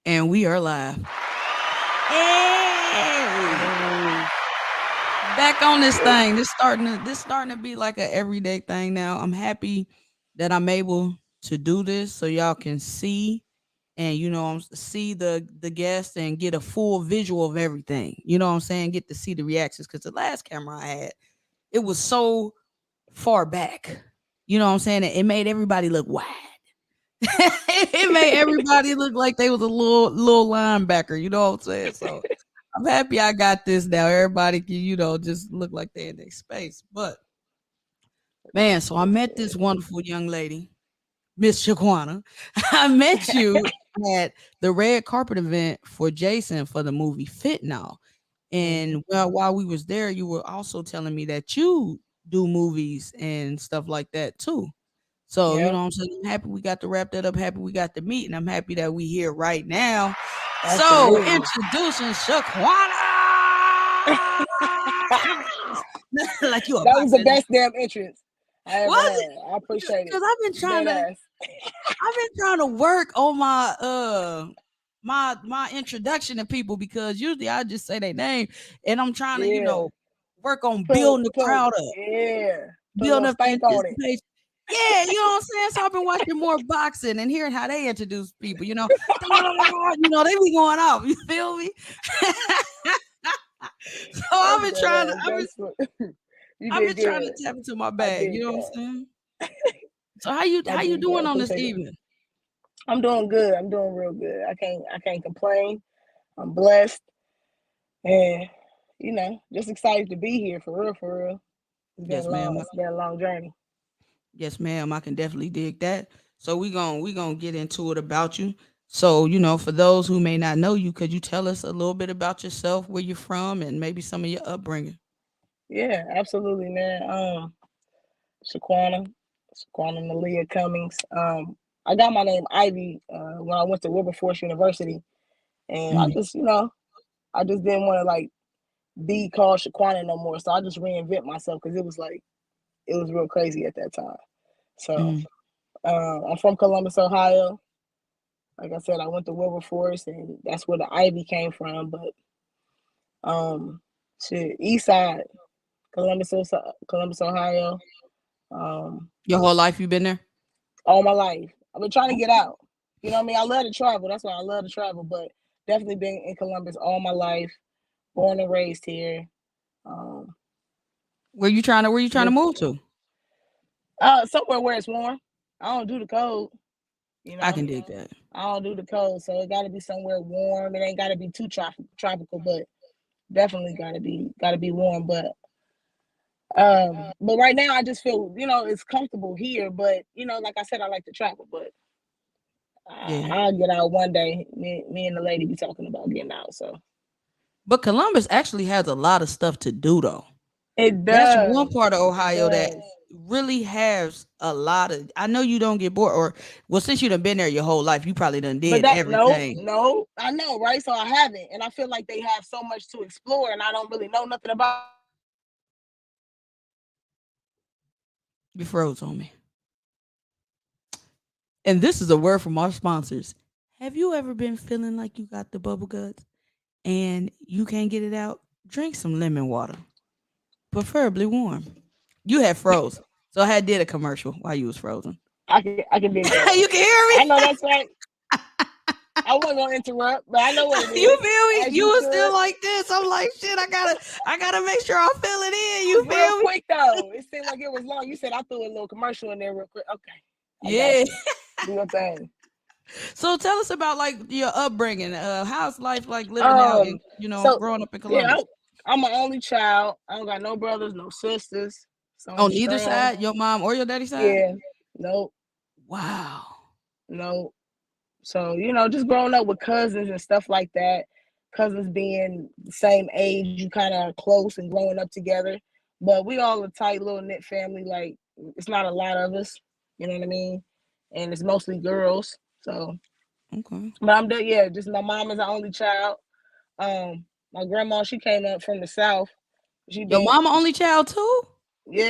And we are live. Hey, Hey, back on this thing. This starting to be like a everyday thing now. I'm happy that I'm able to do this so y'all can see and see the guests and get a full visual of everything. You know what I'm saying? Get to see the reactions because the last camera I had, it was so far back. You know what I'm saying? It made everybody look wide. It made everybody look like they was a little linebacker. You know what I'm saying? So I'm happy I got this now. Everybody can, just look like they in their space. But man, so I met this wonderful young lady, Miss Shaquanna. I met you at the red carpet event for Jason for the movie Fit Now. mhm. And well, while we was there, you were also telling me that you do movies and stuff like that too. So, you Yep, know what I'm saying? I'm happy we got to wrap that up. Happy we got to meet. And I'm happy that we here right now. So, absolutely. introducing Shaquana. Like you a That was the boxer. best damn entrance I ever Was it? had. I appreciate it. Because Dead ass. I've been trying to work on my my introduction to people because usually I just say their name and I'm trying to, Yeah. work on Put building the put crowd up. yeah. Put a Building little up the stank on it. anticipation. Yeah, you know what I'm saying? So I've been watching more boxing and hearing how they introduce people, they be going off. You feel me? So That's dead ass. That's what you I've did been trying good. to tap into my I bag, you did know what I'm that. saying? So how you I how you did that. I doing on this appreciate it. evening? I'm doing good. I'm doing real good. I can't complain. I'm blessed and just excited to be here for real, for real. It's been Yes, long. ma'am. It's been a long journey. Yes, ma'am. I can definitely dig that. So we gonna get into it about you. So, for those who may not know you, could you tell us a little bit about yourself, where you're from, and maybe some of your upbringing? Yeah, absolutely, man. Shaquanna, Shaquanna Malia Cummings. I got my name Ivy when I went to Wilberforce University, and Mm. I just didn't want to like be called Shaquanna no more. So I just reinvent myself because it was real crazy at that time. So Mm. I'm from Columbus, Ohio. Like I said, I went to Wilberforce, and that's where the Ivy came from. But um, shit, East Side, Columbus, Ohio. Um, Your whole life you been there? all my life. I've been trying to get Okay. out. You know what I mean? I love to travel. That's why I love to travel. But definitely been in Columbus all my life. Born and raised here. Um, Where you trying to just move to? somewhere where it's warm. I don't do the cold. You I know, can dig that. I don't do the cold, so it got to be somewhere warm. It ain't got to be too tropical, but definitely got to be warm. But right now I just feel it's comfortable here. But like I said, I like to travel, but Yeah. I'll get out one day. Me and the lady be talking about getting out. So But Columbus actually has a lot of stuff to do though. it That's one does. part of It Ohio that does. really has a lot of. I know you don't get bored or well since you done been there your whole life, you probably done But did that no, everything. no, I know, right? So I haven't, and I feel like they have so much to explore, and I don't really know nothing about it. So I feel like I should go and You froze on me. And this is a word from our sponsors. Have you ever been feeling like you got the bubble guts and you can't get it out? Drink some lemon water, preferably warm. You had froze, so I had did a commercial while you was frozen. I can dig that. You can hear I me. know that's right. I wasn't gonna interrupt, but I know what it You is, feel me? as You you was still should. like this. I'm like, shit. I gotta make sure I fill it in. It You was real feel me? quick though. It seemed like it was long. You said I threw a little commercial in there real quick. Okay, I got Yeah. you. Do your thing. So tell us about like your upbringing. How's life like living out Um. in So growing up in yeah, Columbus? I'm my only child. I don't got no brothers, no sisters. So I'm On either strong. side, your mom or your daddy side? Yeah. Nope. Wow. Nope. So, just growing up with cousins and stuff like that, cousins being the same age, you kind of close and growing up together. But we all a tight little knit family. Like, it's not a lot of us, you know what I mean? And it's mostly girls. So, Okay. but yeah, just my mom is the only child. My grandma, she came up from the South. She Your been, mama only child too?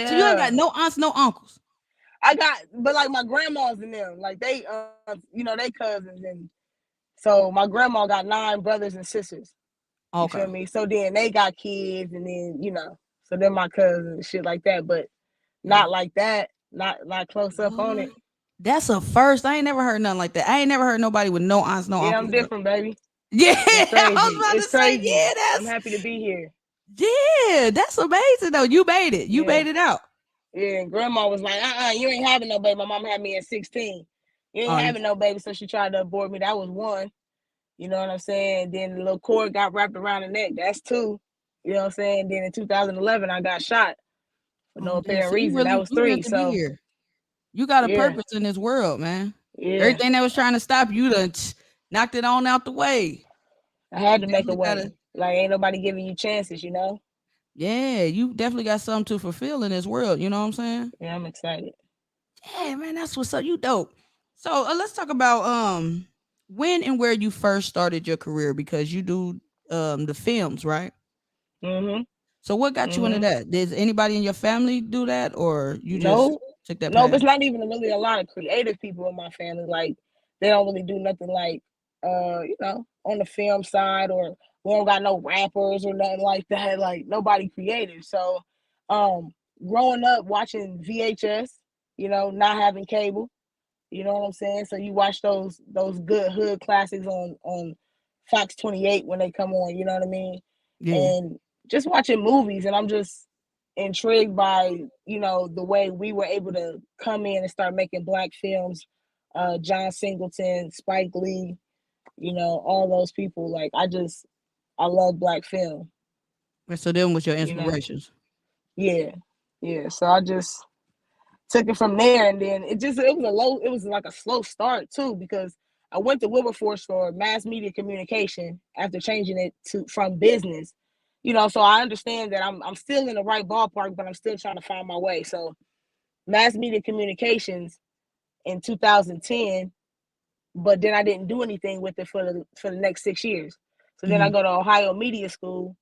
So you ain't got yeah. no aunts, no uncles. I got, but like my grandmas and them, like they, they cousins and So my grandma got 9 brothers and sisters. You Okay. feel me? So then they got kids, and then so they're my cousins and shit like that. But Yeah. not like that. Not close up on What? it. That's a first. I ain't never heard nothing like that. I ain't never heard nobody with no aunts, no Yeah, I'm uncles. Bro. different, baby. Yeah, It's I was crazy. about It's to say, crazy. I'm happy to be here. that's amazing though. You made it. You Yeah. made it out. Yeah, and grandma was like, you ain't having no baby. My mom had me at 16. You ain't Oh, having no baby, so she tried to abort me. That was one. You know what I'm saying? Then the little cord got wrapped around the neck. That's two. You know what I'm saying? Then in 2011, I got shot for no oh damn. apparent So you reason. That really was you three. meant to be So here. You got a yeah, purpose in this world, man. yeah, Everything that was trying to stop you done knocked it on out the way. I You had to make a definitely gotta, way. Like ain't nobody giving you chances. yeah, you definitely got something to fulfill in this world. You know what I'm saying? Yeah, I'm excited. Yeah, man, that's what's up. You dope. So let's talk about when and where you first started your career because you do the films, right? Mhm, So what got you into mhm. that? Did anybody in your family do that, or you just No, took that no, but path? it's not even really a lot of creative people in my family. Like they don't really do nothing like on the film side, or we don't got no rappers or nothing like that. Like nobody creative. So um growing up watching VHS, not having cable, you know what I'm saying? So you watch those good hood classics on Fox 28 when they come on, you know what I mean? Yeah. And just watching movies, and I'm just intrigued by, the way we were able to come in and start making black films. John Singleton, Spike Lee, all those people. Like I love black film, And so them was your you know. inspirations. Yeah. Yeah. So I just took it from there, and then it was like a slow start too, because I went to Wilberforce for mass media communication after changing it to from business. So I understand that I'm still in the right ballpark, but I'm still trying to find my way. So mass media communications in 2010, but then I didn't do anything with it for the next 6 years. So then I Mhm. go to Ohio Media School,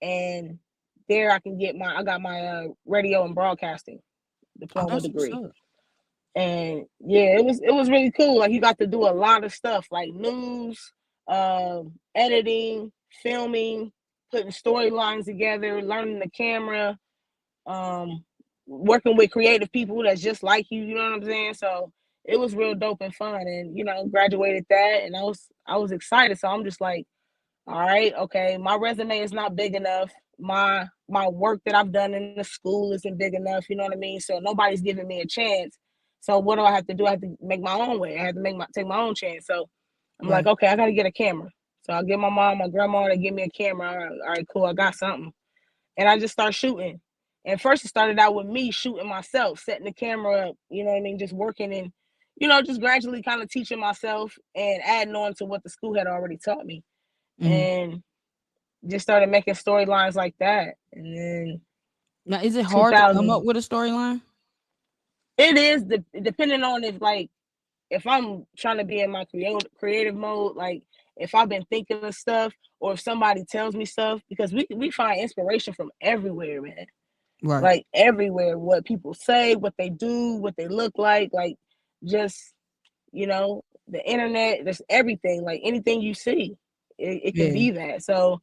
and there I got my radio and broadcasting Oh, diploma that's what's degree. up. And yeah, it was really cool. Like you got to do a lot of stuff like news, editing, filming, putting storylines together, learning the camera, um, working with creative people that's just like you. You know what I'm saying? So it was real dope and fun, and graduated that, and I was excited. So I'm just like, all right, okay, my resume is not big enough. My work that I've done in the school isn't big enough. You know what I mean? So nobody's giving me a chance. So what do I have to do? I have to make my own way. I have to take my own chance. So I'm like, Right. okay, I got to get a camera. So I get my mom, my grandma, to give me a camera. All right, cool. I got something, and I just start shooting. And first, it started out with me shooting myself, setting the camera up. You know what I mean? Just working and just gradually kind of teaching myself and adding on to what the school had already taught me. Mhm. And just started making storylines like that. And then Now, is it hard to come up 2000, with a storyline? it is depending on if I'm trying to be in my creative mode, like if I've been thinking of stuff, or if somebody tells me stuff, because we find inspiration from everywhere, man. Right. Like everywhere, what people say, what they do, what they look like just the internet. There's everything, like anything you see, it can Yeah. be that. So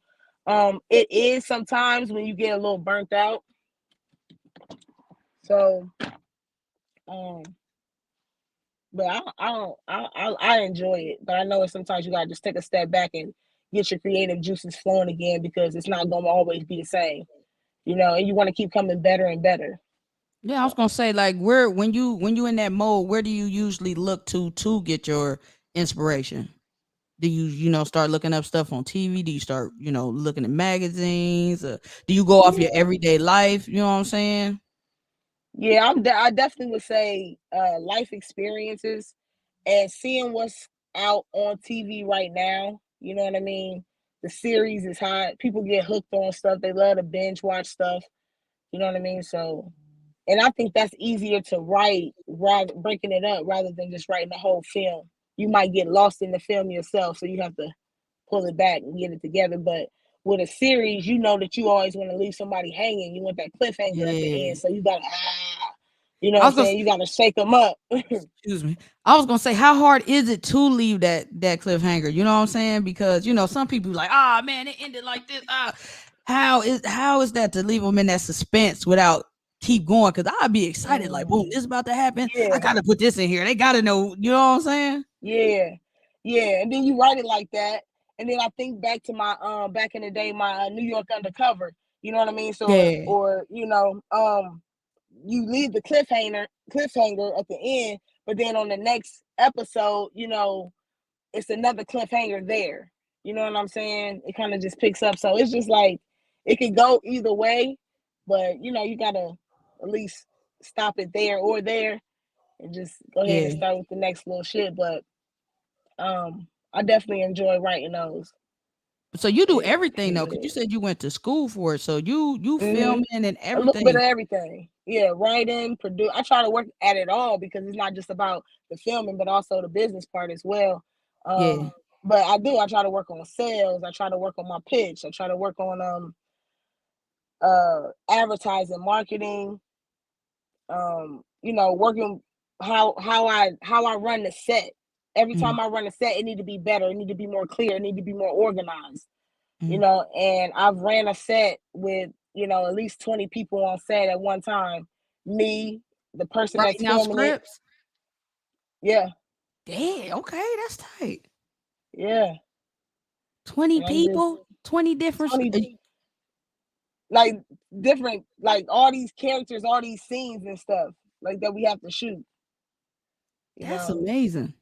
it is sometimes when you get a little burnt out. So um but I don't I enjoy it, but I know sometimes you gotta just take a step back and get your creative juices flowing again, because it's not gonna always be the same, and you want to keep coming better and better. Yeah, I was gonna say like where when you in that mode, where do you usually look to get your inspiration? Do you start looking up stuff on TV? Do you start looking at magazines? Do you go off your Yeah, everyday life? You know what I'm saying? yeah, I definitely would say life experiences and seeing what's out on TV right now. You know what I mean? The series is hot. People get hooked on stuff. They love to binge watch stuff. You know what I mean? So, and I think that's easier to write, rather breaking it up rather than just writing the whole film. You might get lost in the film yourself, so you have to pull it back and get it together. But with a series, you know that you always want to leave somebody hanging. You want that cliffhanger at the Yeah. end, so you got to You know what I I'm was gonna saying? You gotta shake them up. excuse me. I was gonna say, how hard is it to leave that cliffhanger? You know what I'm saying? Because some people like, ah man, it ended like this. How is that to leave them in that suspense without keep going? Because I'd be excited, like, boom, Mm, this is about to happen. I yeah, gotta put this in here. They gotta know. You know what I'm saying? yeah, yeah. And then you write it like that. And then I think back to my back in the day, my New York Undercover. You know what I mean? So Yeah, or you leave the cliffhanger at the end, but then on the next episode, it's another cliffhanger there. You know what I'm saying? It kind of just picks up. So it's just like it could go either way, but you gotta at least stop it there or there and just go ahead and yeah. start with the next little shit. But I definitely enjoy writing those. So you do It, everything though, because you it, said you went to school for it. So you mm-hmm. filming and A little bit everything. of everything. Yeah, writing, produce. I try to work at it all because it's not just about the filming, but also the business part as well. Yeah. But I do. I try to work on sales. I try to work on my pitch. I try to work on advertising, marketing. Working how I run the set. Every Mhm, time I run a set, it need to be better. It need to be more clear. It need to be more organized. mhm. And I've ran a set with, at least 20 people on set at one time. Me, the person that's Writing out filming it. scripts. Yeah, Damn, okay, that's tight. yeah. 20 And I'm just people, 20 different 20 like different, like all these characters, all these scenes and stuff like that we have to shoot, you that's know. amazing.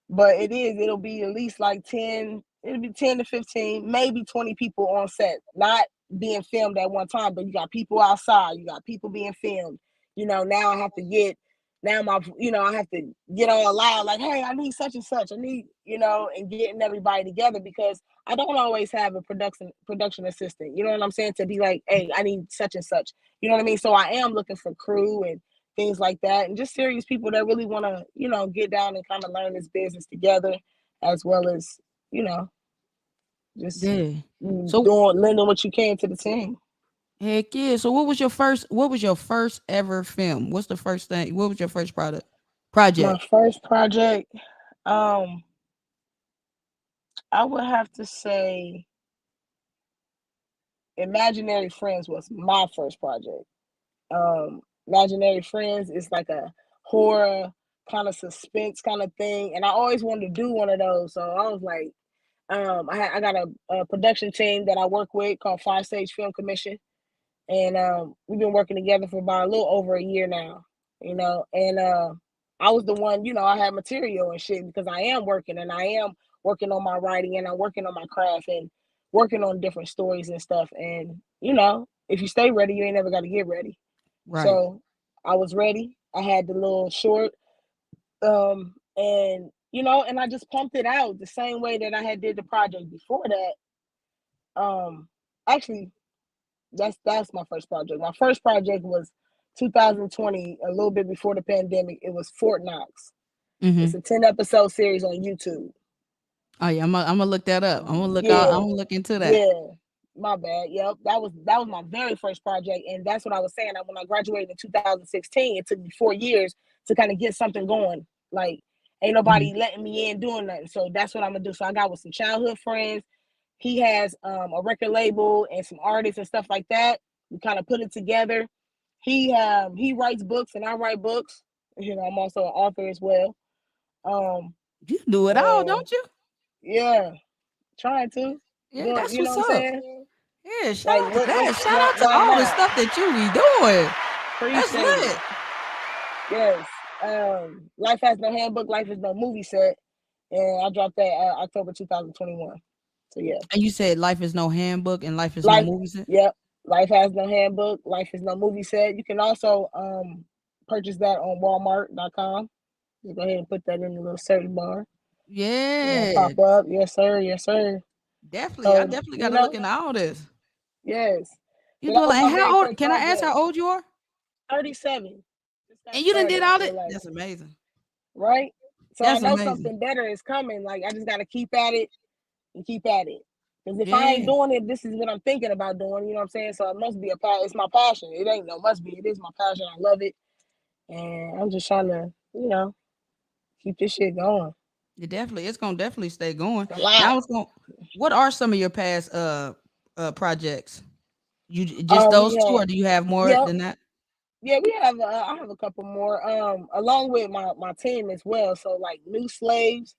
But it'll be at least like 10, it'll be 10 to 15, maybe 20 people on set, not being filmed at one time, but you got people outside, you got people being filmed. Now I have to get, now I have to get all loud, like, hey, I need such and such. I need, and getting everybody together because I don't always have a production assistant. You know what I'm saying? To be like, hey, I need such and such. You know what I mean? So I am looking for crew and things like that, and just serious people that really want to, get down and kind of learn this business together, as well as, you know, just Yeah. So lending what you can to the team. heck yeah. So what was your first ever film? What's the first thing? What was your first My project? first project, um, I would have to say, Imaginary Friends was my first project. Imaginary Friends is like a horror kind of suspense kind of thing, and I always wanted to do one of those. So I was like, I got a production team that I work with called Five Stage Film Commission, and we've been working together for about a little over a year now. And I was the one, I had material and shit because I am working and I am working on my writing and I'm working on my craft and working on different stories and stuff. And if you stay ready, you ain't never got to get ready. Right. So I was ready. I had the little short, and and I just pumped it out the same way that I had did the project before that. Actually, that's my first project. My first project was 2020, a little bit before the pandemic. It was Fort Knox. It's Mhm. a 10-episode series on YouTube. Oh yeah, I'm gonna look that up. I'm Yeah, gonna look into that. yeah. My bad. Yep, that was my very first project, and that's what I was saying. When I graduated in 2016, it took me 4 years to kind of get something going. Like, ain't Mhm. nobody letting me in doing nothing. So that's what I'm gonna do. So I got with some childhood friends. He has a record label and some artists and stuff like that. We kind of put it together. He writes books and I write books. I'm also an author as well. Um, You do it all, and don't you? yeah, trying to Yeah, doing. that's You know what's what I'm up. saying? Yeah, shout Like out to what's that. Shout why out to why all the not? stuff that you be doing. That's Appreciate it. lit. Yes. Life has no handbook. Life is no movie set. And I dropped that October 2021. So yeah, And you said life is no handbook and life is no life. movie set? Yep. Life has no handbook. Life is no movie set. You can also purchase that on Walmart.com. Just go ahead and put that in the little search bar. It'll Yeah, pop up. Yes, sir. Yes, sir. definitely. I So definitely got to look into all this. yes. You So do that it was like, my and very how old? first Can I ask project. how old you are? 37. Just got And you done did started. I all feel that? like, That's amazing. right? So I That's know amazing. something better is coming. Like I just got to keep at it and keep at it. Because if I ain't Yeah. doing it, this is what I'm thinking about doing. You know what I'm saying? So it must be it's my passion. It ain't no must be. It is my passion. I love it. and I'm just trying to, keep this shit going. It's gonna definitely stay going. It's a lot. Now it's going. What are some of your past projects? Just We those two, have, or do you have more yeah, than that? yeah, we have. I have a couple more, along with my team as well. So like New Slaves,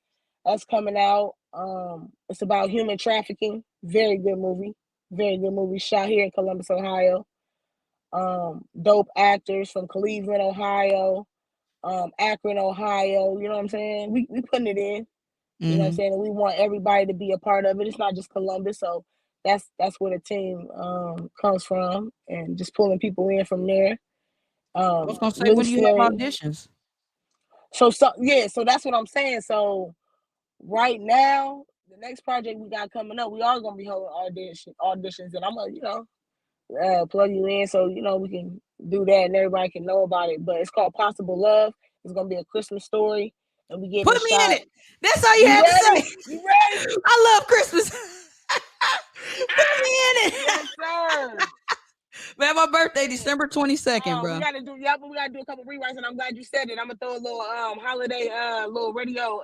that's coming out. It's about human trafficking. Very good movie. Very good movie. Shot here in Columbus, Ohio. Dope actors from Cleveland, Ohio, Akron, Ohio. You know what I'm saying? We putting it in. You know what I'm Hmm. saying? And we want everybody to be a part of it. It's not just Columbus, so that's where the team comes from, and just pulling people in from there. I was gonna say, New when do you have Slate. auditions? So yeah, so that's what I'm saying. So right now, the next project we got coming up, we are gonna be holding auditions, and I'm gonna plug you in so we can do that and everybody can know about it. But it's called Possible Love. It's gonna be a Christmas story, and we getting Put it me in shot. it. That's all you You have to say. ready? You ready? I love Christmas. Put me in it. Yes, sir. Man, my birthday Yeah. December 22nd, We bro. gotta do but we gotta do a couple rewrites, and I'm glad you said it. I'm gonna throw a little holiday little radio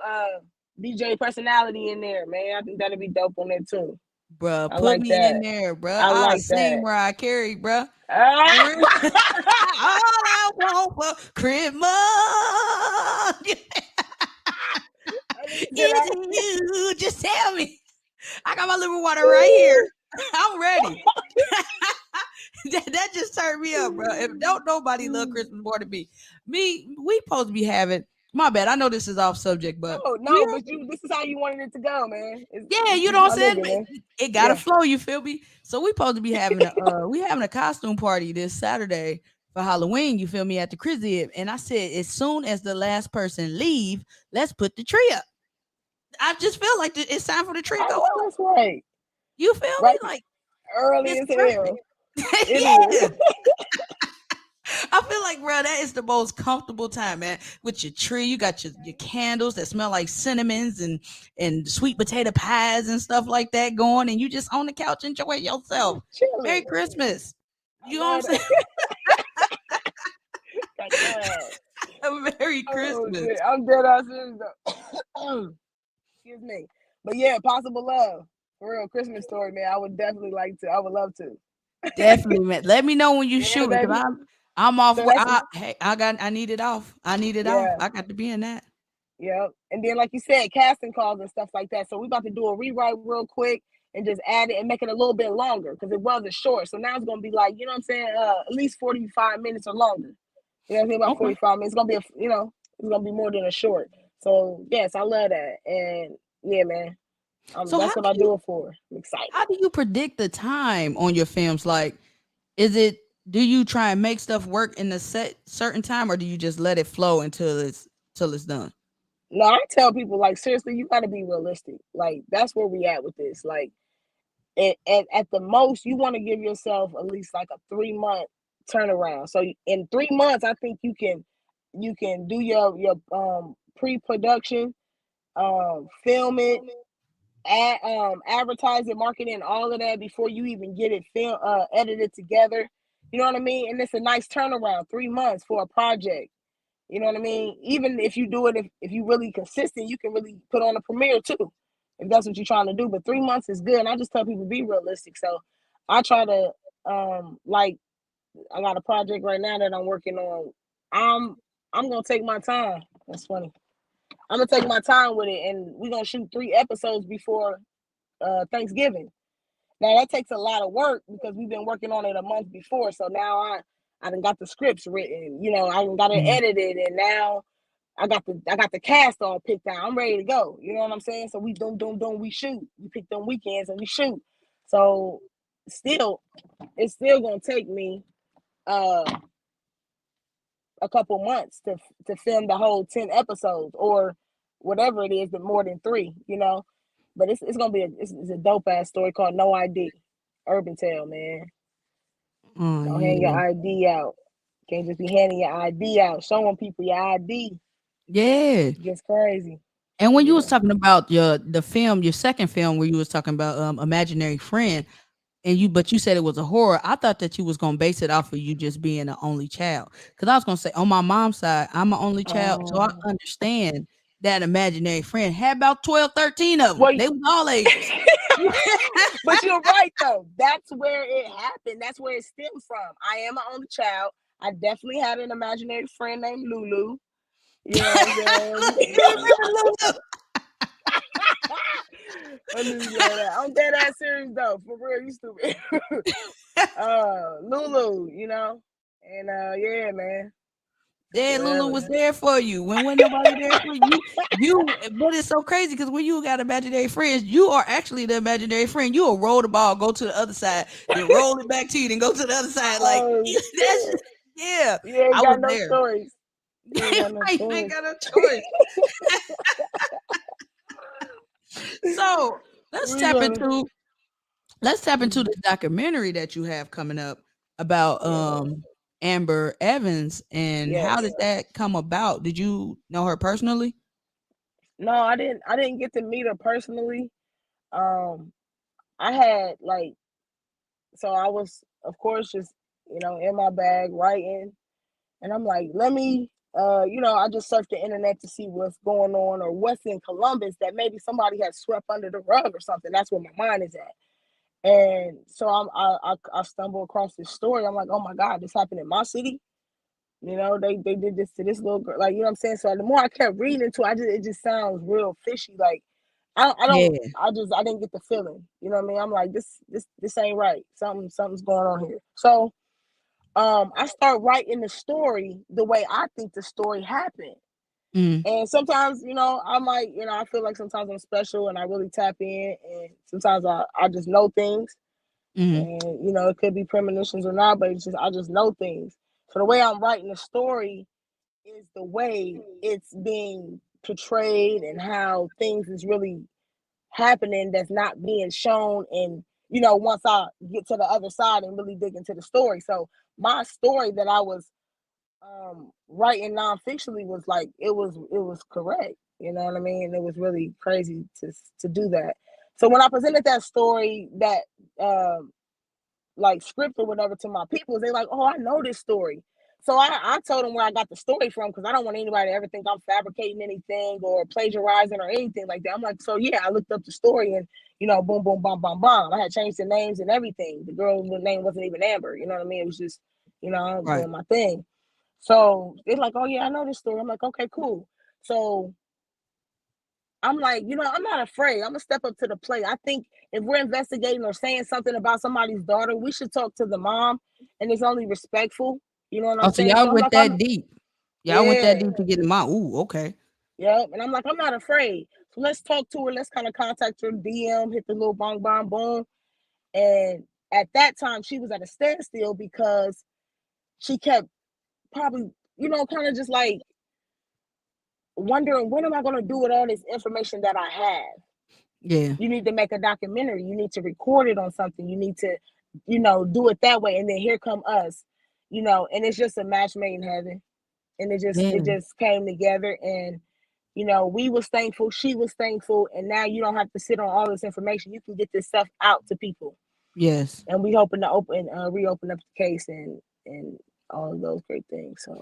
DJ personality in there, man. I think that'll be dope on there too. Bruh, I put like me in that. there, bruh. I I'll like sing that. Mariah Carey, bruh. For Ah! real. All I want for Christmas I need to is that. you. Just tell me. I got my liver water right here. I'm ready. That just turned me up, bro. If don't nobody love Christmas more than me. We supposed to be having, my bad. I know this is off subject, but No, we no, but this is how you wanted it to go, man. yeah, you This know is what my I'm saying? nigga, man. It gotta Yeah. flow, you feel me? So we supposed to be having a costume party this Saturday for Halloween, you feel me, at the crib. And I said, as soon as the last person leave, let's put the tree up. I just feel like it's time for the tree to I go know up. that's right. You feel me? Right, Like early it's as perfect. hell. It is. Yeah. I feel like, bro, that is the most comfortable time, man. With your tree, you got your candles that smell like cinnamons and sweet potato pies and stuff like that going, and you just on the couch enjoying yourself. Just Merry chilling. Christmas. I You know love what that. Got that. I'm saying? Merry Oh Christmas. shit. I'm dead ass serious though. Excuse me. But yeah, Possible Love. For real, Christmas story, man. I would definitely like to. I would love to. Definitely, man. Let me know when you Yeah, shoot it, because baby. I'm off. So that's Hey, I need it off. I need it off. yeah. I got to be in that. Yeah. And then like you said, casting calls and stuff like that. So we about to do a rewrite real quick and just add it and make it a little bit longer because it wasn't short. So now it's gonna be like, you know what I'm saying, at least 45 minutes or longer. You know what I'm saying? About Okay. 45 minutes. It's gonna be it's gonna be more than a short. So yes, I love that. And yeah, man. So That's what I do it for. I'm excited. how do you predict the time on your films? Like, is it do you try and make stuff work in a certain time, or do you just let it flow until it's done? No, I tell people like seriously, you gotta be realistic. Like that's where we at with this. Like and at the most, you want to give yourself at least like a 3 month turnaround. So in 3 months, I think you can do your pre-production, film it, advertise it, marketing, all of that before you even get it edited together. You know what I mean? And it's a nice turnaround, 3 months for a project. You know what I mean? Even if you do it, if you really consistent, you can really put on a premiere too, if that's what you're trying to do. But 3 months is good. And I just tell people be realistic. So I try to like I got a project right now that I'm working on. I'm I'm gonna take my time. That's funny. I'm gonna take my time with it, and we're gonna shoot 3 episodes before Thanksgiving. Now that takes a lot of work because we've been working on it a month before. So now I done got the scripts written. I done got it Mhm. edited, and now I got the cast all picked out. I'm ready to go. You know what I'm saying? So we doom, we shoot. We pick them weekends and we shoot. So still, it's still gonna take me uh a couple months to film the whole 10 episodes or whatever it is, but more than three. But it's gonna be it's a dope ass story called No ID, Urban Tale, man. Oh Don't hand your yeah, ID out. Can't just be handing your ID out, showing people your ID. yeah. It gets crazy. And when you was Yeah. talking about your second film, where you was talking about imaginary friend, And but you said it was a horror. I thought that you was gonna base it off of you just being an only child. Cause I was gonna say on my mom's side, I'm an only child, so I Oh, understand that imaginary friend had about 12, 13 of them. well, They was all ages. but you're right though. That's where it happened. That's where it stemmed from. I am my only child. I definitely had an imaginary friend named Lulu. You know what I'm saying? You remember Lulu? Let me laugh that. I'm dead ass serious though. For real, you stupid. Lulu, and yeah, man, Yeah, Lulu was whatever. there for you when wasn't nobody there for you. But it's so crazy because when you got imaginary friends, you are actually the imaginary friend. You'll roll the ball, go to the other side, then roll it back to you, then go to the other side. Like Oh that's shit! yeah, You ain't I was got no there. stories. You ain't got no I ain't stories. got no choice. So let's We tap gonna. into let's tap into Mm, this documentary that you have coming up about yeah. Amber Evans, and how Yes. did that come about? Did you know her personally? No, I didn't. I didn't get to meet her personally. Um, I had like, so I was, of course, just in my bag writing, and I'm like, let me, I just surfed the internet to see what's going on or what's in Columbus that maybe somebody has swept under the rug or something. That's where my mind is at. And so I stumble across this story. I'm like, oh my God, this happened in my city. They did this to this little girl. Like, you know what I'm saying? So the more I kept reading into it, it just sounds real fishy. Like Yeah. I didn't get the feeling. You know what I mean? I'm like, this ain't right. Something's going on here. So I start writing the story the way I think the story happened. Mm, And sometimes, I might, I feel like sometimes I'm special and I really tap in, and sometimes I just know things, mhm. and it could be premonitions or not, but it's just I just know things. So the way I'm writing the story is the way it's being portrayed and how things is really happening that's not being shown. And once I get to the other side and really dig into the story, so my story that I was writing non-fictionally was like it was correct. You know what I mean? It was really crazy to do that. So when I presented that story, that um like script or whatever to my people, they like, oh, I know this story. So I told them where I got the story from, because I don't want anybody to ever think I'm fabricating anything or plagiarizing or anything like that. I'm like, so yeah, I looked up the story, and boom, boom, bam, bam, bam. I had changed the names and everything. The girl's name wasn't even Amber. You know what I mean? It was just, Right. doing my thing. So they're like, oh yeah, I know this story. I'm like, okay, cool. So I'm like, I'm not afraid. I'm gonna step up to the plate. I think if we're investigating or saying something about somebody's daughter, we should talk to the mom, and it's only respectful. You know what I'm Oh, so saying? So y'all I'm went like, that deep. Y'all went that yeah, deep to get in my ooh, okay. yeah. And I'm like, I'm not afraid. So let's talk to her. Let's kind of contact her, DM, hit the little bong bong boom. And at that time, she was at a standstill because she kept probably, kind of just like wondering, what am I gonna do with all this information that I have? Yeah. You need to make a documentary. You need to record it on something. You need to, do it that way. And then here come us, and it's just a match made in heaven. And it Yeah. just came together, and we was thankful, she was thankful, and now you don't have to sit on all this information. You can get this stuff out to people. Yes. And we hoping to reopen up the case, and all of those great things. So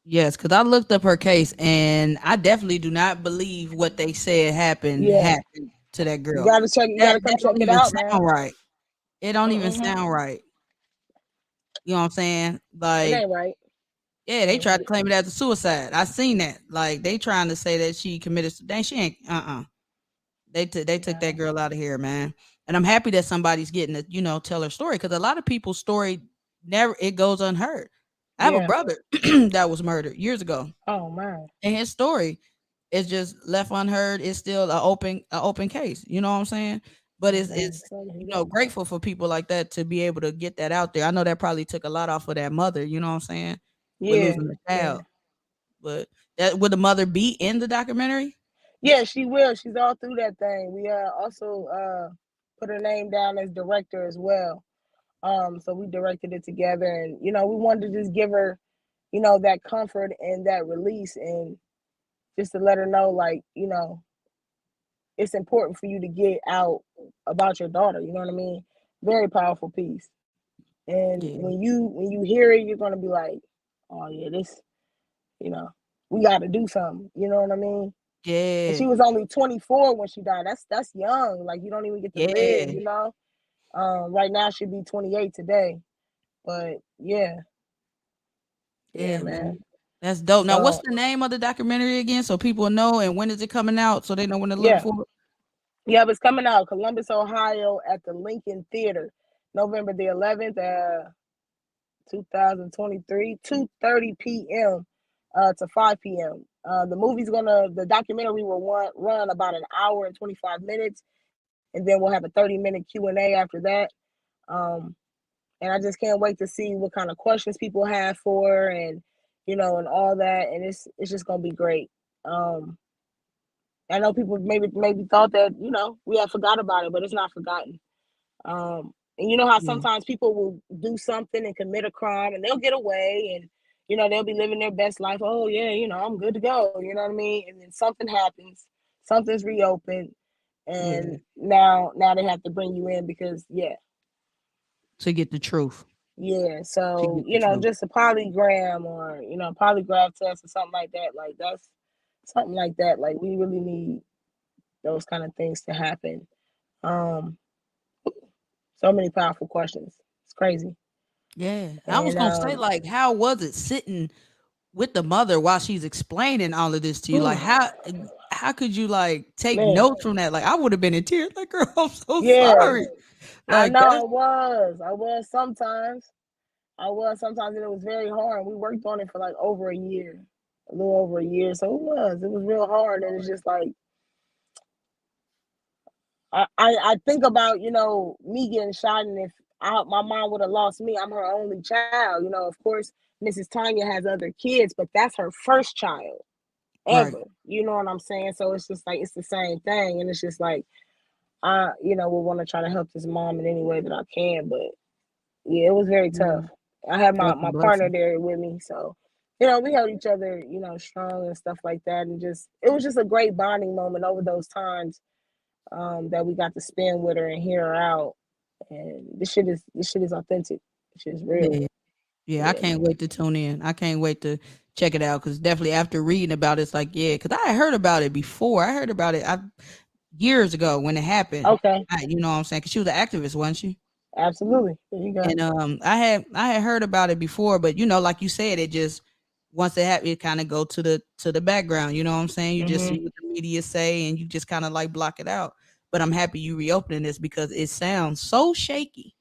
Yes, because I looked up her case and I definitely do not believe what they said yeah, happened to that you girl. gotta check. You That gotta come that check don't it even out, man. sound right. It don't even Mm-hmm. sound right. You know what I'm saying? It Like, ain't right. yeah, they tried Mm-hmm. to claim it as a suicide. I seen that. Like, they trying to say that she committed. Dang, she ain't. They took that Yeah. girl out of here, man. And I'm happy that somebody's getting to tell her story, because a lot of people's story never it goes unheard. I have a Yeah. brother that was murdered years ago, Oh man. and his story is just left unheard. It's still a open case. You know what I'm saying? But Oh it's man. it's Sorry to hear you that. know grateful for people like that to be able to get that out there. I know that probably took a lot off of that mother. You know what I'm saying? With Yeah. losing a Yeah. child, but that would the mother be in the documentary? Yeah, she will. She's all through that thing. We also put her name down as director as well. So we directed it together, and we wanted to just give her, that comfort and that release, and just to let her know, like, it's important for you to get out about your daughter. You know what I mean? Very powerful piece. And Yeah. when you hear it, you're gonna be like, oh yeah, this, you know, we got to do something. You know what I mean? And Yeah. she was only 24 when she died. That's young. Like you don't even get to live. Yeah. You know. Right now she'd be 28 today. But yeah, yeah, Yeah, man. man. That's dope. Now, what's So the name of the documentary again so people know, and when is it coming out so they know when to look yeah, for it? yeah, it's coming out Columbus, Ohio, at the Lincoln Theater, November the 11th, 2023, 2:30 p.m. To 5 p.m. The documentary will run about an hour and 25 minutes, and then we'll have a 30-minute Q&A after that. Um, and I just can't wait to see what kind of questions people have for her, and and all that, and it's just gonna be great. Um, I know people maybe thought that we had forgot about it, but it's not forgotten. And you know how Yeah. sometimes people will do something and commit a crime and they'll get away, and they'll be living their best life. Oh yeah, I'm good to go. You know what I mean? And then something happens, something's reopened, Yeah. and now they have to bring you in because yeah, To get the truth. yeah. To So get the truth. just a polygram or polygraph test or something like that. Like that's something like that. Like we really need those kind of things to happen. Um, so many powerful questions. It's crazy. Yeah. I was And gonna say, like, how was it sitting with the mother while she's explaining all of this to you? Like, how could you like take man, notes from that? Like, I would have been in tears. Like, girl, I'm so yeah, sorry. I Like, know that's I was sometimes. I was sometimes, and it was very hard. We worked on it for like over a year, a little over a year. So it was real hard, and it's just like I think about me getting shot, and if my mom would have lost me, I'm her only child. Of course, Mrs. Tanya has other kids, but that's her first child right. ever. You know what I'm saying? So it's just like it's the same thing, and it's just like I will want to try to help this mom in any way that I can. But yeah, it was very tough. Mm, I had my that's a my partner blessing. there with me, so we held each other, strong and stuff like that, and just it was just a great bonding moment over those times that we got to spend with her and hear her out. And this shit is authentic. This shit is real. Yeah. Yeah, I Yeah. can't wait to tune in. I can't wait to check it out because definitely after reading about it, it's like, yeah, because I had heard about it before. I heard about it years ago when it happened. Okay. You know what I'm saying? Because she was an activist, wasn't she? Absolutely. There you go. And I had heard about it before, but like you said, it just once it happened, it kind of go to the background. You know what I'm saying? You just see Mhm. what the media say, and you just kind of like block it out. But I'm happy you reopening this because it sounds so shaky,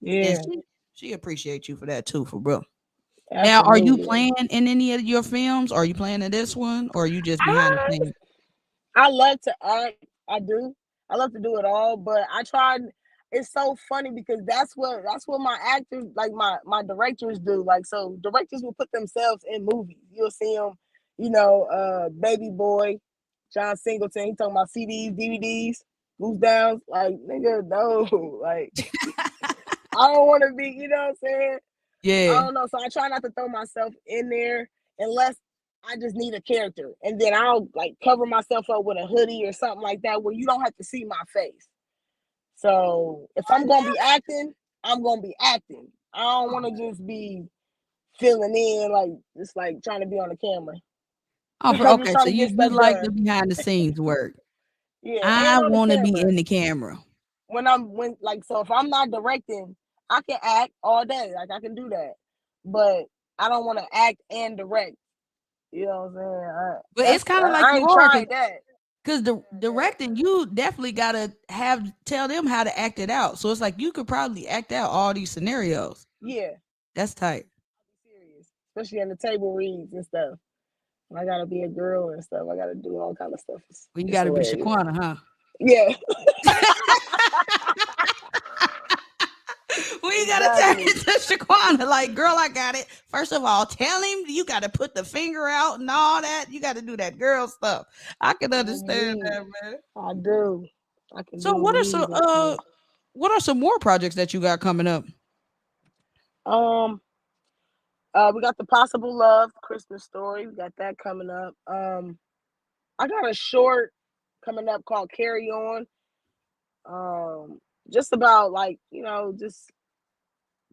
and Yeah. she appreciates you for that too, for real. Now, are you Absolutely. playing in any of your films? Are you playing in this one, or are you just behind the I scenes? I love to act. I do. I love to do it all, but I tried. It's so funny because that's what my actors, like my directors, do. Like, so directors will put themselves in movies. You'll see them, Baby Boy, John Singleton. He talking about CDs, DVDs, goose downs. Like, nigga, no, like I don't want to be. You know what I'm saying? I Yeah. don't know. So I try not to throw myself in there unless I just need a character. And then I'll like cover myself up with a hoodie or something like that where you don't have to see my face. So if I'm gonna be acting, I'm gonna be acting. I don't wanna just be filling in like just like trying to be on the camera. Oh, I'm just okay. trying So to get you stuff like the done. behind the scenes work. Yeah, I and on the want to be camera. in the camera. So if I'm not directing, I can act all day. Like I can do that. But I don't want to act and direct. You know what I'm saying? But it's kind of like I you ain't are, tried that. cause the directing, you definitely gotta tell them how to act it out. So it's like you could probably act out all these scenarios. Yeah, That's tight. be serious, especially in the table reads and stuff. When I gotta be a girl and stuff. I gotta do all kind of stuff. It's, Well, you it's gotta be hilarious. Shaquanna, huh? Yeah, We gotta turn exactly. it to Shaquana. Like, girl, I got it. First of all, tell him you gotta put the finger out and all that. You gotta do that girl stuff. I can That's understand me. that, man. I do. I can So do me. what are some more projects that you got coming up? Um, we got the Possible Love Christmas story. We got that coming up. I got a short coming up called Carry On. just about like, just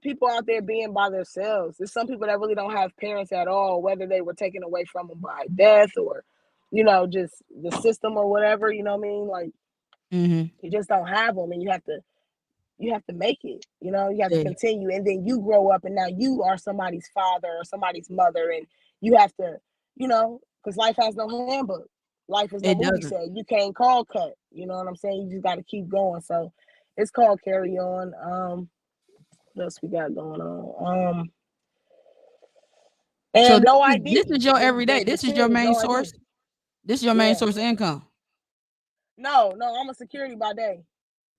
people out there being by themselves. There's some people that really don't have parents at all, whether they were taken away from them by death or, just the system or whatever. You know what I mean? Like Mm-hmm. you just don't have them, and you have to make it. You have to Yeah, continue, and then you grow up, and now you are somebody's father or somebody's mother, and you have to, because life has no handbook. Life is no it movie doesn't. set. You can't call cut. You know what I'm saying? You just got to keep going. So it's called Carry On. What else we got going on? So And this no is this ID. is your The everyday. the This is your series, main no ID. source. This is your main Yeah. source of income. No, no, I'm a security by day.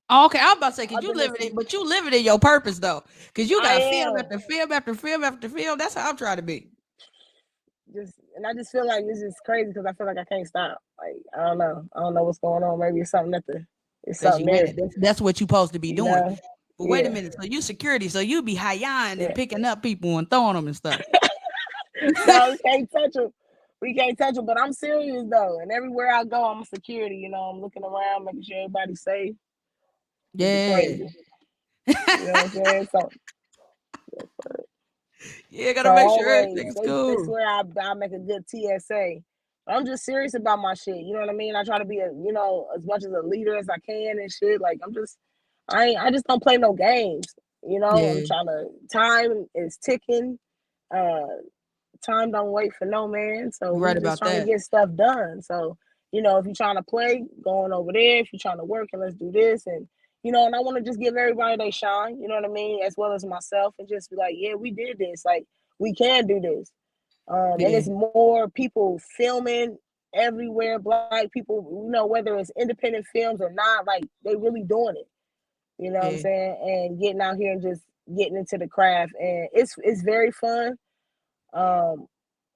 Oh, okay, I was about to say, cause I've you been live this. it, but you live it in your purpose though, cause you I got film am after film after film after film. That's how I'm trying to be. and I just feel like this is crazy because I feel like I can't stop. Like I don't know. I don't know what's going on. Maybe it's something it's Cause something you in there. it. That's what you supposed to be You doing. know? But wait a Yeah. minute. So you security. So you be high and Yeah. picking up people and throwing them and stuff. No, we can't touch them. We can't touch them. But I'm serious though. And everywhere I go, I'm a security. I'm looking around, making sure everybody's safe. It'd be Yeah. crazy. You know what I'm saying? Yeah, So gotta make sure always everything's they cool. swear I make a good TSA. I'm just serious about my shit. You know what I mean? I try to be as much as a leader as I can and shit. Like I just don't play no games. I'm Yeah, trying to time is ticking. Uh Time don't wait for no man. So you're we right just about trying to that. get stuff done. So, if you're trying to play, going over there. If you're trying to work and let's do this. And I want to just give everybody they shine, you know what I mean, as well as myself, and just be like, yeah, we did this. Like we can do this. And Yeah, it's more people filming everywhere, black people, whether it's independent films or not, like they really doing it. You know what I'm yeah, saying? And getting out here and just getting into the craft. And it's very fun. Um,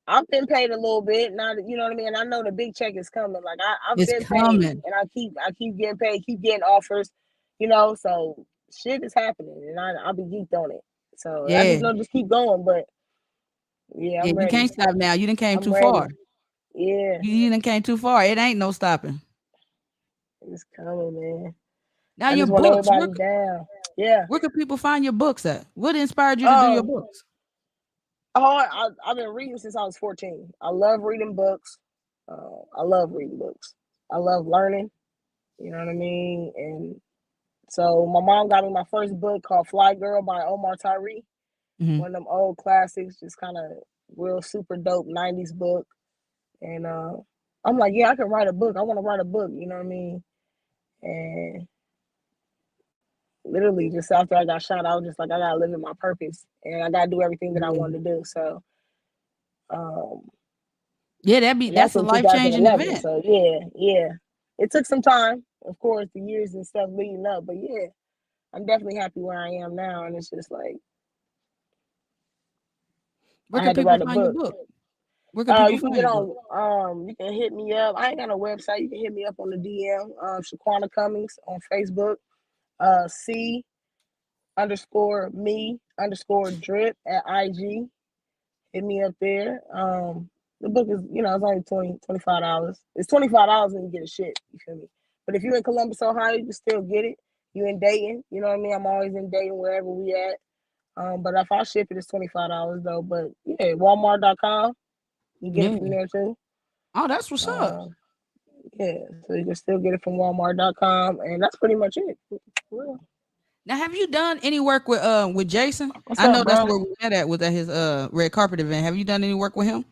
I've been paid a little bit. Now you know what I mean. I know the big check is coming. Like I've it's been paid, coming. and I keep getting paid, keep getting offers. So shit is happening, and I'll be geeked on it. So I Yeah, just know just keep going. But yeah, yeah. I'm You ready. can't stop now. You didn't came I'm too far. ready. Yeah, You didn't came too far. It ain't no stopping. it's coming, man. Now I your just want books. everybody down. Yeah. Where could people find your books at? What inspired you to do your Um. books? I've been reading since I was 14. I love reading books. I love reading books. I love learning. You know what I mean? And so my mom got me my first book called Fly Girl by Omar Tyree. Hmm. One of them old classics, just kind of real super dope 90s book. And I'm like, yeah, I can write a book. I want to write a book, you know what I mean? And literally just after I got shot, I was just like, I gotta live in my purpose and I gotta do everything that I Yeah, wanted to do. So um yeah. and That's that's a in life changing 2011. event. So yeah, yeah. It took some time, of course, the years and stuff leading up, but yeah, I'm definitely happy where I am now. And it's just like Where I can had to people write a find your book. book? Where can people You can find get your book? on. You can hit me up. I ain't got no website. You can hit me up on the DM. Shaquanna Cummings on Facebook. C underscore me underscore drip at IG. Hit me up there. The book is it's only $25. It's $25 when you get a ship. You feel me? But if you're in Columbus, Ohio, you can still get it. You in Dayton, you know what I mean? I'm always in Dayton wherever we at. But if I ship it, it's $25 though. But yeah, Walmart.com. You get it from Yeah. there too. Oh, that's what's up. Uh, yeah, so you can still get it from Walmart.com, and that's pretty much it. Well, Now, have you done any work with Jason? what's I up, know that's bro? where we met at was at his red carpet event. Have you done any work with him?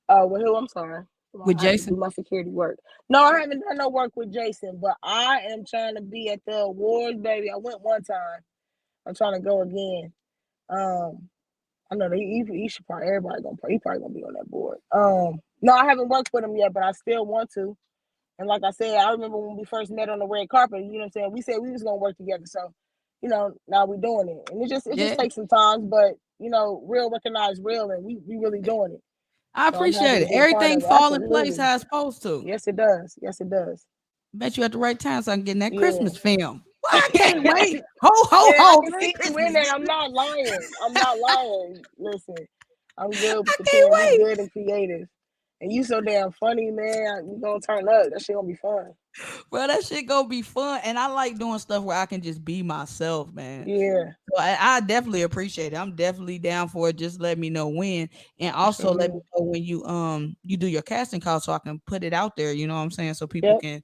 With who? I'm sorry. With I had to do Jason? my security work. No, I haven't done no work with Jason, but I am trying to be at the awards, baby. I went one time. I'm trying to go again. Um, I know that he should probably everybody gonna he probably gonna be on that board. No, I haven't worked with him yet, but I still want to. And like I said, I remember when we first met on the red carpet, you know what I'm saying? We said we was gonna work together. So, now we're doing it. And it just Yeah. takes some time, but real recognize real and we really doing it. I So I'm happy appreciate to it. be a part Everything of it. fall in place Absolutely. how it's supposed to. Yes it does. Yes it does. Bet you at the right time so I can get in that Yeah. Christmas film. Well, I can't wait. Ho, ho, Yeah, I ho. can Merry see you in Christmas. there. I'm not lying. I'm not lying. Listen, I'm good I with the can't pen. We wait. good and creative. And you so damn funny, man. You gonna turn up. That shit gonna be fun. Bro, that shit gonna be fun. And I like doing stuff where I can just be myself, man. Yeah, So I definitely appreciate it. I'm definitely down for it. Just let me know when. And for also let me sure. know when you do your casting call so I can put it out there, you know what I'm saying? So people Yep.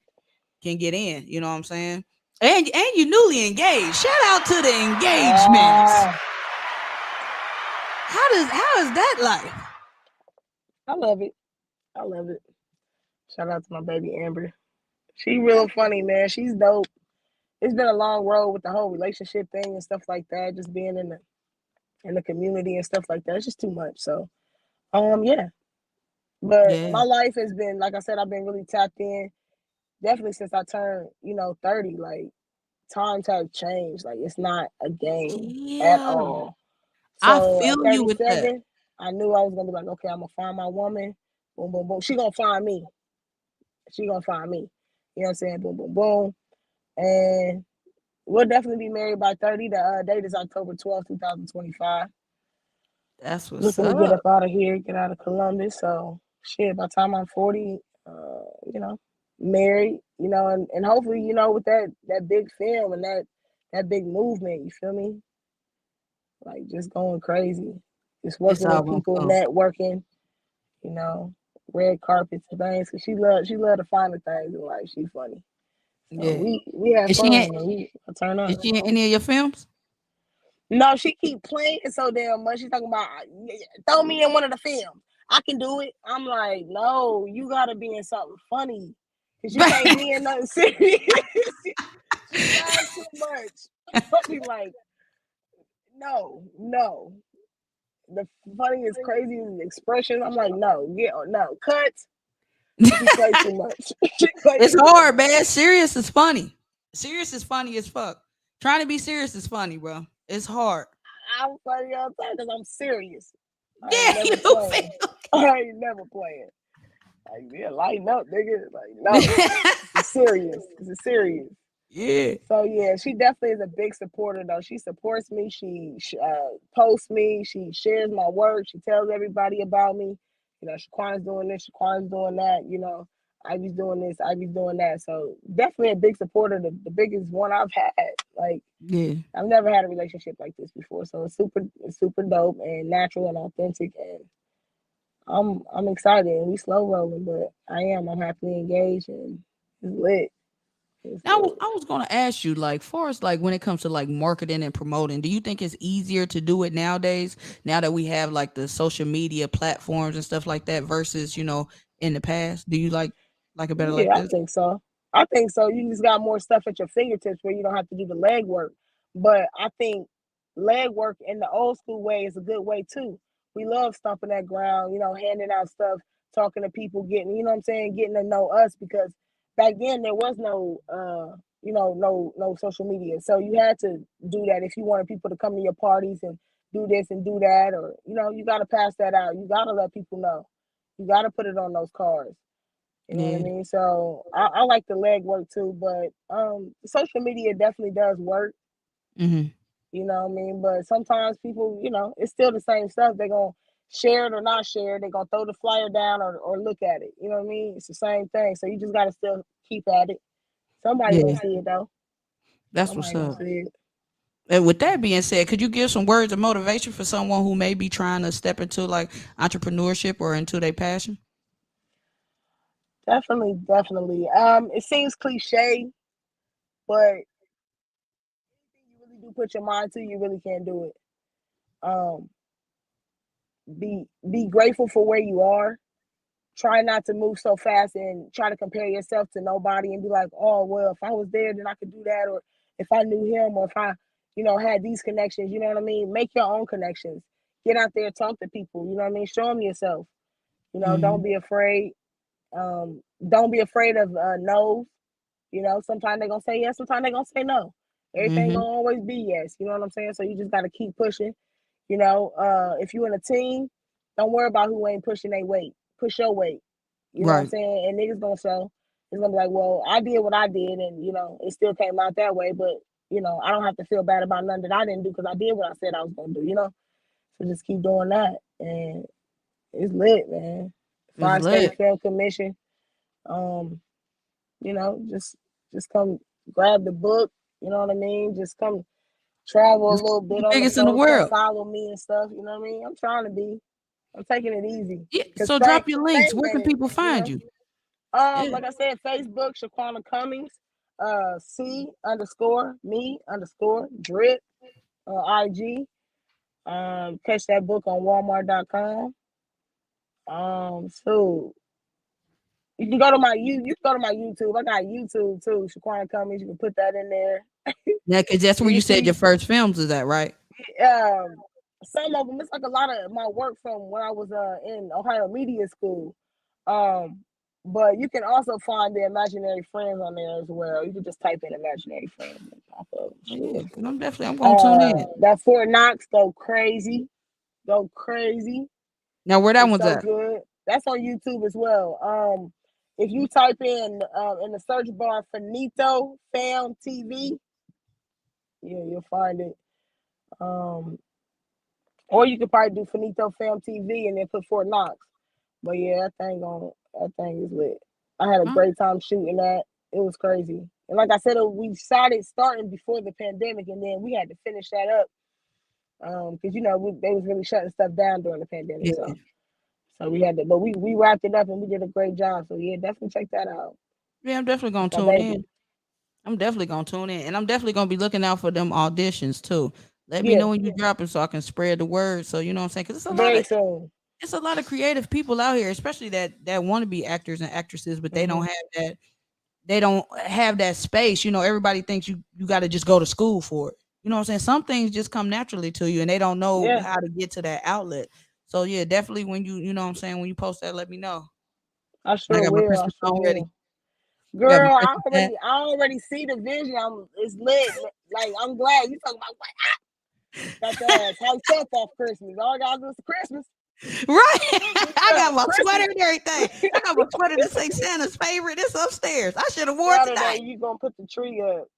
can get in, you know what I'm saying? And you newly engaged. Shout out to the engagements. Ah, How is that life? I love it. I love it. Shout out to my baby Amber. She real funny, man. She's dope. It's been a long road with the whole relationship thing and stuff like that. Just being in the community and stuff like that. It's just too much. So yeah. But Yeah. my life has been, like I said, I've been really tapped in. Definitely since I turned, 30. Like times have changed. Like it's not a game at Yeah. all. I So feel at you with that. 37, I knew I was gonna be like, okay, I'm gonna find my woman. Boom, boom, boom. She gonna find me. She gonna find me. You know what I'm saying? Boom, boom, boom. And we'll definitely be married by 30. The date is October 12th, 2025. That's what's Looking to get up. up out of here, get out of Columbus. So shit, by the time I'm 40, you know, married, and hopefully, with that big film and that big movement, you feel me? Like just going crazy. Just It's working all with gonna people, come. networking, you know, red carpets and things. Cause she love to find the things in life. She funny. So Yeah. we have Is she in fun and I turn is up. she in any of your films? No, she keep playing so damn much. She's talking about throw me in one of the films. I can do it. I'm like, no, you gotta be in something funny, cause you can't be in nothing serious. She laughs too much. I'll be like, no, no. The funniest, craziest expressions. I'm like, no, yeah, no, cut. She play too much. She play It's too hard, damn man. much. Serious is funny. Serious is funny as fuck. Trying to be serious is funny, bro. It's hard. I'm funny all the time because I'm serious. I ain't Yeah, never you playing. feel I ain't never playing. Like, yeah, lighten up, nigga. Like, me? no, this is serious. This is serious. Yeah, So yeah, she definitely is a big supporter though. She supports me. She posts me. She shares my work. She tells everybody about me. Shaquanna's doing this. Shaquanna's doing that. Ivy's doing this. Ivy's doing that. So definitely a big supporter. The biggest one I've had. Like yeah. I've never had a relationship like this before. So it's super dope and natural and authentic. And I'm excited. And we slow rolling, but I'm happily engaged and it's lit. It's Now, lit. I was gonna ask you, like, far as like when it comes to like marketing and promoting, do you think it's easier to do it nowadays? Now that we have like the social media platforms and stuff like that, versus in the past, do you like it better like Yeah, I this? think so. I think so. You just got more stuff at your fingertips where you don't have to do the leg work. But I think leg work in the old school way is a good way too. We love stomping that ground, handing out stuff, talking to people, getting, you know what I'm saying, getting to know us because back then there was no no social media. So you had to do that if you wanted people to come to your parties and do this and do that or you gotta pass that out. You gotta let people know. You gotta put it on those cards. You know what I Yeah. mean? So I like the leg work too, but social media definitely does work. Hmm. You know what I mean? But sometimes people, it's still the same stuff. They're gonna share it or not share it. They're gonna throw the flyer down or look at it. You know what I mean? It's the same thing. So you just gotta still keep at it. Somebody gonna Yeah, see it though. that's what's Somebody gonna up. see it. And with that being said, could you give some words of motivation for someone who may be trying to step into like entrepreneurship or into their passion? Definitely, definitely. It seems cliche, but anything you really do put your mind to, you really can do it. Um, be grateful for where you are. Try not to move so fast and try to compare yourself to nobody and be like, oh well, if I was there, then I could do that, or if I knew him, or if I, had these connections. You know what I mean? Make your own connections. Get out there, talk to people. You know what I mean? Show them yourself. Don't Hmm. be afraid. Don't be afraid of no. Sometimes they're gonna say yes, sometimes they're gonna say no. Everything Hmm. gonna always be yes. You know what I'm saying? So you just gotta keep pushing. If you in a team, don't worry about who ain't pushing their weight. Push your weight. You know what I'm Right. saying? And niggas gonna show. It's gonna be like, well, I did what I did, and it still came out that way. But I don't have to feel bad about nothing that I didn't do because I did what I said I was gonna do. So just keep doing that, and it's lit, man. It's Five State lit. Film Commission. Um, just come grab the book. You know what I mean? Just come travel a It's little bit the on the biggest in the float. Come world. follow me and stuff. You know what I mean? I'm trying to be. I'm taking it easy. Yeah. Cause So fame, drop your links. fame Where can ain't, people find you? Yeah. like I said, Facebook, Shaquanna Cummings, C underscore me underscore drip, IG. Catch that book on Walmart.com. So you can go to my you can go to my YouTube. I got YouTube too, Shaquanna Cummings. You can put that in there. Yeah, because that's where You you can said your see first films is at, right? um some of them. It's like a lot of my work from when I was in Ohio Media School. Um, but you can also find the imaginary friends on there as well. You can just type in imaginary friends and pop up. Oh, Shit. yeah, because I'm gonna tune in. That Fort Knox go crazy. Now where that It's one's so at? good. That's on YouTube as well. If you type in the search bar Finito Fam TV, yeah, you'll find it. Um, or you could probably do Finito Fam TV and then put Fort Knox. But yeah, that thing is lit. I had a Huh? great time shooting that. It was crazy. And like I said, we started starting before the pandemic, and then we had to finish that up because they was really shutting stuff down during the pandemic. Yeah. So we had to, but we wrapped it up and we did a great job. So yeah, definitely check that out. Yeah, I'm definitely gonna That's my tune in. baby. I'm definitely gonna tune in, and I'm definitely gonna be looking out for them auditions too. Let me Yeah, know when you dropping so I can spread the word. So you know what I'm saying? Because very soon. it's a lot of creative people out here, especially that want to be actors and actresses, but Hmm. they don't have that space. You know, everybody thinks you got to just go to school for it. You know what I'm saying? Some things just come naturally to you, and they don't know Yeah, how to get to that outlet. So yeah, definitely when you know what I'm saying, when you post that, let me know. I I sure got my will. I Christmas sure song ready. will. I got my Girl, Christmas hat. I already see the vision. It's lit. Like I'm glad you talking about what got your ass hyped up off Christmas. All I gotta do is Christmas. Right. I got my sweater Christmas. and everything. I got my sweater that say Santa's favorite. It's upstairs. I should have wore it Saturday, tonight. you gonna put the tree up.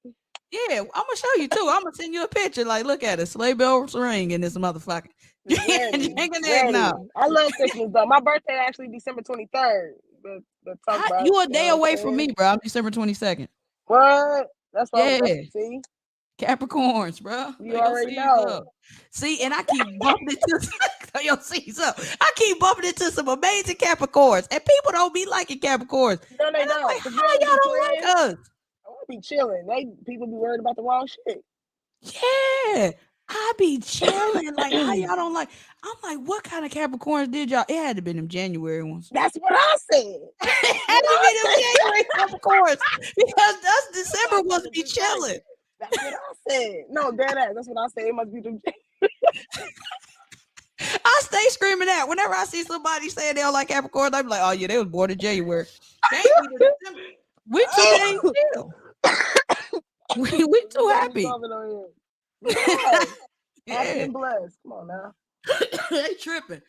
Yeah, I'm gonna show you too. I'm gonna send you a picture. Like, look at it, sleigh bells ring in this motherfucker. Ready, Drinking ready. eggnog. I love Christmas though. My birthday actually December 23rd. But talk How, about you it. a You know day what I'm away from saying? me, bro? I'm December 22nd. What? That's Yeah, see. Capricorns, bro. You Throw your already seeds up. know. See, and I keep bumping into throw your seeds up. I keep bumping into some amazing Capricorns, and people don't be liking Capricorns. No, they And I'm don't. like, Cause we how don't be y'all playing. don't like us? I want to be chilling. People be worried about the wrong shit. Yeah. I be chilling. Like, how y'all don't like? I'm like, what kind of Capricorns did y'all? It had to be them January ones. That's what I said. It That's had what to I be them said. January Capricorns because us That December ones motherfucker be just like chilling. it. That's what I said. No, dead ass. That's what I said. It must be the. I stay screaming that whenever I see somebody saying they don't like Capricorns. I'm like, oh yeah, they was born in January. Can't be the December. We too dang chill. We We too gotta be happy. bumping on here. We are happy Yeah, and blessed. Come on now. they tripping.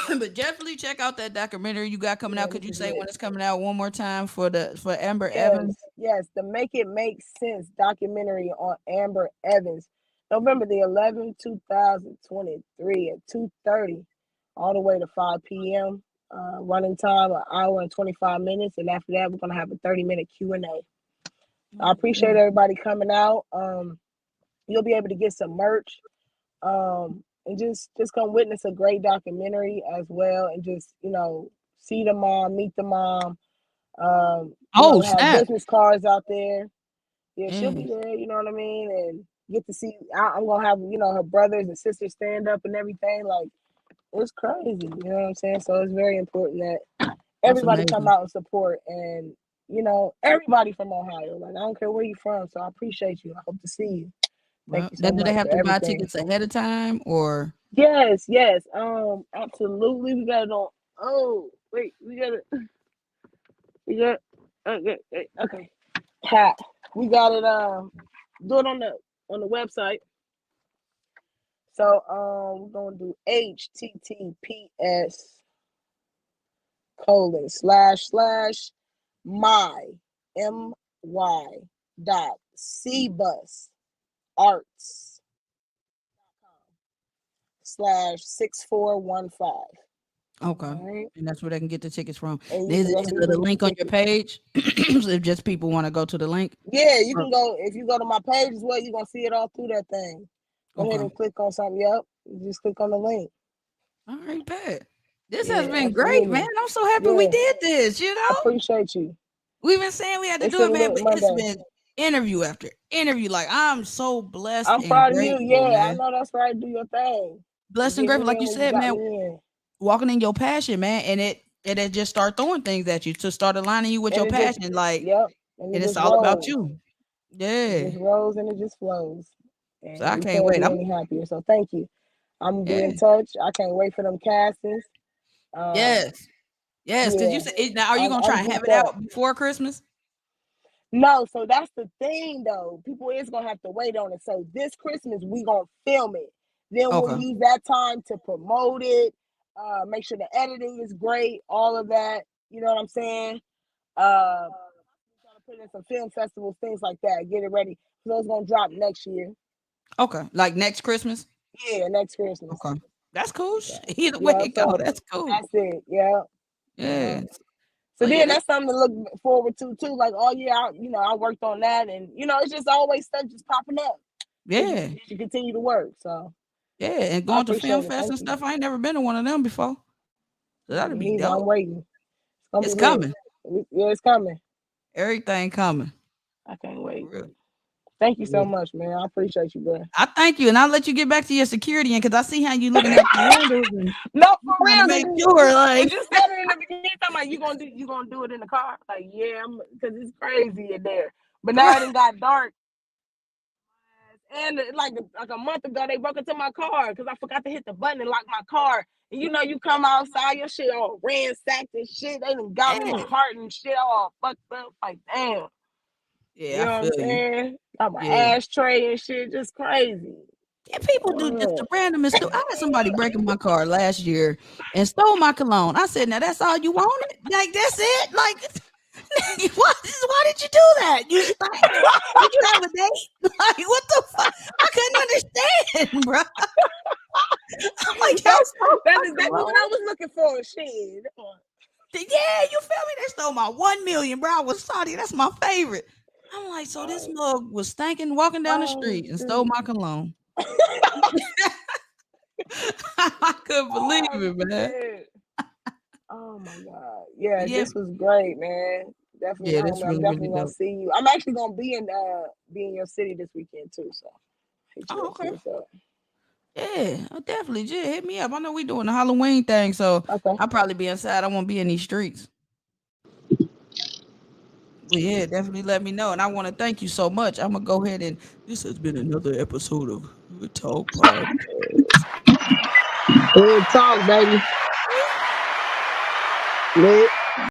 But definitely check out that documentary you got coming Yeah, out. Could this you is say lit. when it's coming out one more time for Amber Yes, Evans? yes. The Make It Make Sense documentary on Amber Evans, November the 11th, 2023 at 2:30, all the way to 5 p.m. Running time an hour and 25 minutes, and after that we're gonna have a 30-minute Q&A. I appreciate Mm. everybody coming out. You'll be able to get some merch, and just come witness a great documentary as well, and just see the mom, meet the mom. Oh Have snap! business cards out there. Yeah, she'll Yeah, be there. You know what I mean, and get to see. I'm gonna have her brothers and sisters stand up and everything. Like it's crazy. You know what I'm saying? So it's very important that that's everybody come amazing. out and support, and everybody from Ohio. Like I don't care where you're from. So I appreciate you. I hope to see you. Thank Well, you now so do they much have for to buy everything. tickets ahead of time or? Yes, yes. Absolutely. We got it on. Oh, wait. We got it. We got. Okay. Okay. Ha. We got it. Do it on the website. So we're gonna do https my my dot cbus arts.com/6415. Okay. All right. And that's where they can get the tickets from. And you Is can it go is so you it a can get link the on your tickets. page? If just people want to go to the link. Yeah, you Or- can go if you go to my page as well, you're gonna see it all through that thing. Go ahead Okay. and click on something. Yep. You just click on the link. All right, bet. This has Yeah, been great, man. absolutely. I'm so happy we Yeah. did this, you I know? appreciate you. We've been saying we had to It's do a it, man, lit but it's Monday. been interview after interview. Like, I'm so blessed I'm and proud of you. grateful, Yeah, I man. know that's right. Do your thing. You Blessed and get grateful, me like in you when you said, got man, me in. walking in your passion, man, and it just start throwing things at you to start aligning you with And your it just passion, like, yep. And and it it's just all about rolls. you. It Yeah. just rolls and it just flows. So I And we can't can't wait. be I'm any happier. So thank you. I'm gonna be yeah. in touch. I can't wait for them castings. Um, Yes. Yes, because you yeah, said now are you gonna try I'm and have geeked it up. out before Christmas? No, so that's the thing though. People is gonna have to wait on it. So this Christmas we gonna film it. Then we'll Okay. use that time to promote it. Make sure the editing is great, all of that. You know what I'm saying? Trying to put in some film festivals, things like that. Get it ready. So it's gonna drop next year. Okay. Like next Christmas? Yeah, next Christmas. Okay. That's cool. So Either way yeah, it go, so that's cool. that's it. Yeah, yeah. Yeah. So So yeah, then this that's something to look forward to too. Like, oh yeah, I worked on that, and it's just always stuff just popping up yeah. as you continue to work. So Yeah. And I going to film appreciate it. fest Thank and you. stuff. I ain't never been to one of them before. So that'd Me be neither. I'm dope. waiting. It's gonna It's be lit. coming. Yeah, it's coming. Everything coming. I can't For wait. real. Thank you For so real. much, man. I appreciate you, bro. I thank you, and I'll let you get back to your security, and because I see how you looking out the windows and No, you for trying to real. make sure, Cause like, you said it in the beginning. Talking about you gonna do it in the car. Like yeah, because it's crazy in there. But now it right. done got dark. And like a month ago, they broke into my car because I forgot to hit the button and lock my car. And you come outside, your shit all ransacked and shit. They done got me my Yeah. heart and shit all fucked up. Like damn, Yeah, you I know what I'm feel you. saying? Got my Yeah. ashtray and shit, just crazy. Yeah, people do just the randomest stuff. I had somebody breaking my car last year and stole my cologne. I said, "Now that's all you wanted? Like that's it? Like why did you do that? You stink? Did you have a date? Like what the fuck? I couldn't understand, bro. I'm like, y'all that, stole that's my exactly what cologne? I was looking for. Shit. Yeah, you feel me? They stole my 1 million, bro. I was sorry. That's my favorite. I'm like, so this Oh, mug was stinking walking down the oh street and stole shoot. my cologne. I couldn't believe Oh it, man. shit. Oh my god. Yeah, But yeah, this was great, man. Definitely, yeah, that's homie. I'm really, really definitely gonna dope. see you. I'm actually gonna be in your city this weekend too. So hit you Oh, up, see okay. what's up. Yeah, definitely. Just hit me up. I know we doing the Halloween thing, so Okay. I'll probably be inside. I won't be in these streets. But yeah, definitely let me know. And I want to thank you so much. I'm gonna go ahead and this has been another episode of Hood Talk Podcast. Good talk, baby. Hey. Lit.